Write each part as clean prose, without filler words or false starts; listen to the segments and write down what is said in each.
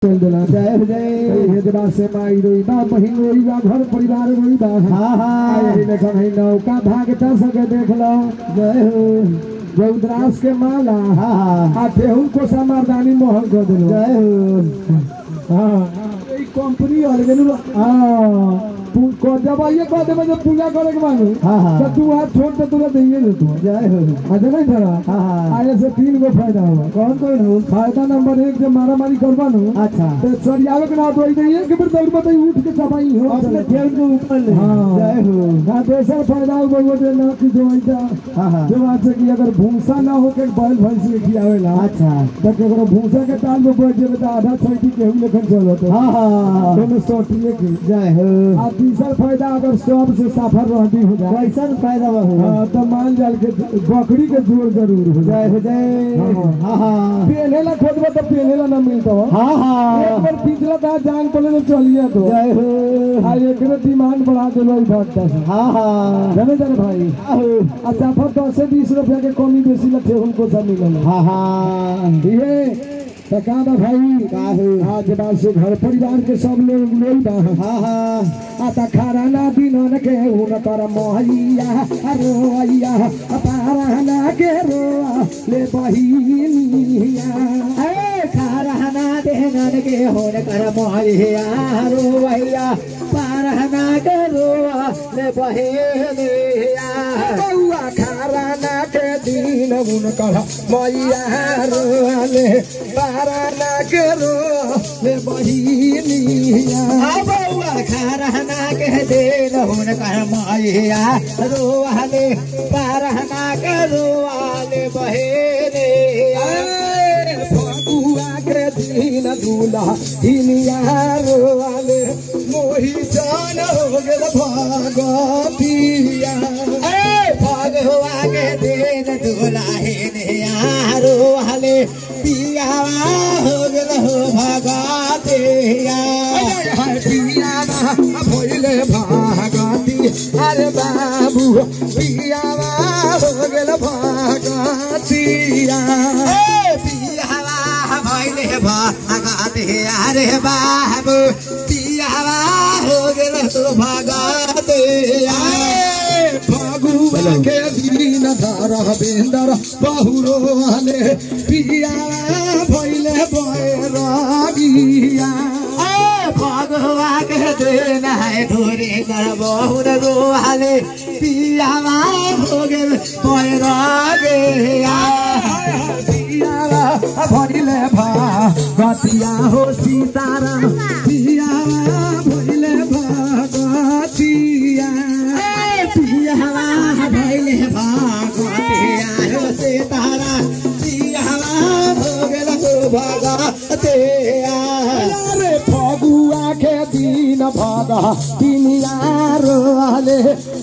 जय जय से माई रोईबा बहिन रोईबा घर परिवार रोईबा नौका भागता सके देख लो जय हो गौद्रास के माला ठेहू को समारदानी मोहन कर दिलो जय हो कंपनी अलग जब आइए कह दे जब पूजा करे के मानू तो तू हाथ छोड़ के तुरंत देंगे ना तू जय हो अच्छा नहीं था आए से 3 गो फायदा हुआ कौन कौन हो फायदा नंबर 1 जब मारा मारी करवा नो अच्छा तो सरियावे के ना तो देंगे कि फिर दौड़ बताई उठ के सफाई हो अपने खेल के ऊपर ले जय हो ना दूसरा फायदा हो वो दे ना कि जो आइता जो बात से कि अगर भूसा ना हो के बैल भैंस के खियावेला अच्छा तो केकरो भूसा के ताल में बैठ जेबे तो आधा छोटी के हम लेखन चलो तो दोनों सोटिए की जय हो तीसरा फायदा अगर सबसे सफर रहती हो जाए कैसा फायदा हो तो मान जाल के बकरी के जोर जरूर हो जाए पेनेला खोदबा तो पेनेला ना मिलता एक बार पिछला था जान पड़े तो चलिए तो जय हो एक डिमांड बढ़ा दिलो भट्टा से जाने जाने भाई अच्छा सफर 10 से 20 रुपया के कमी बेसी लगे उनको सब मिले ये तकादा भाई काहे आज बात से घर परिवार के सब लोग लोई आता खराना दिनन के उन कर मोहिया रोइया पाराना के रो ले बहिनिया ए खराना दिनन के उन कर मोहिया रोइया पाराना के रो ले बहिनिया बउआ खराना के दिन उन कर मोहिया रो ले पाराना के रो ले बहिनिया बउआ खराना के दिन हुन कर मैया रोवाले पारहना के रोवाले बहेनिया फगुआ के दिन दूल्हा हिनिया रोवाले मोही जान हो गेल भगतिया फगुआ के दिन दूल्हा हिनिया रोवाले पियावा हो गेल भगतिया भोले भागती अरे बाबू पियावा हो गेल भागतिया पियावा भोले भागती अरे बाबू पियावा हो गेल भागतिया भगुआ के दिन धर बेंदर बहुरो हले पियावा भोले बैरागिया भगवा के दिन है धोरे कर बहुत रोहाले पियावा हो गेल पैरागिया पियावा भरिले भगतिया हो सीताराम पियावा भरिले भगतिया पियावा भरिले भगतिया हो सीताराम पियावा हो गेल भगतिया फगुआ के दिन भगा तिनिया रोले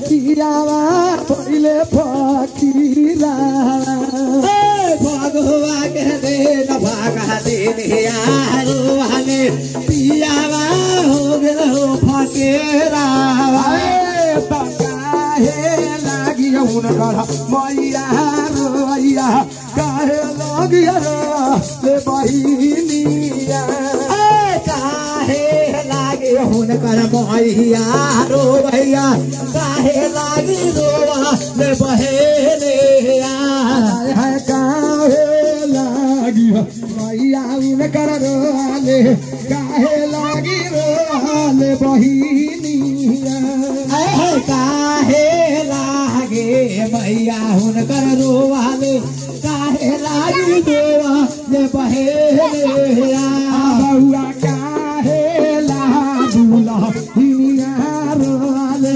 पियावा पहिले फकीरा फगुआ के दिन भगा तिनिया रोले पियावा हो गेल फकीरा काहे लागी हुनकर मैया रोइया काहे लागी ले बहिनिया लागे हुनकर मैया रो भैया काहे लागी रोवा ले बहेनिया है काहे लागी मैया हुनकर रोले काहे लागी रोवा ले बहिनिया है काहे लागे मैया हुनकर रोवाले काहे लागी रोवा ले बहेनिया बउआ हिनिया रोले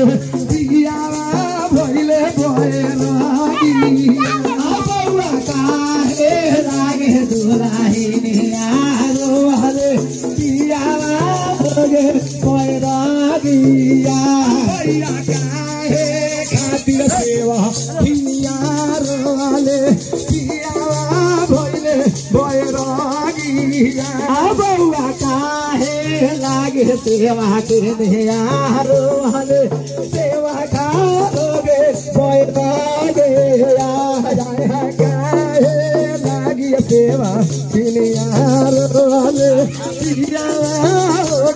पियावा भइले बैरागिया बउआ काहे लागे दुराहिनिया रोले पियावा भइले बैरागिया भैया काहे खातिर सेवा हिनिया रोले पियावा भइले बैरागिया बउआ काहे लागे सेवा करने यारो हले सेवा खाओगे बैरागे जाए काहे लागी देवा किनियार वाले पिया हो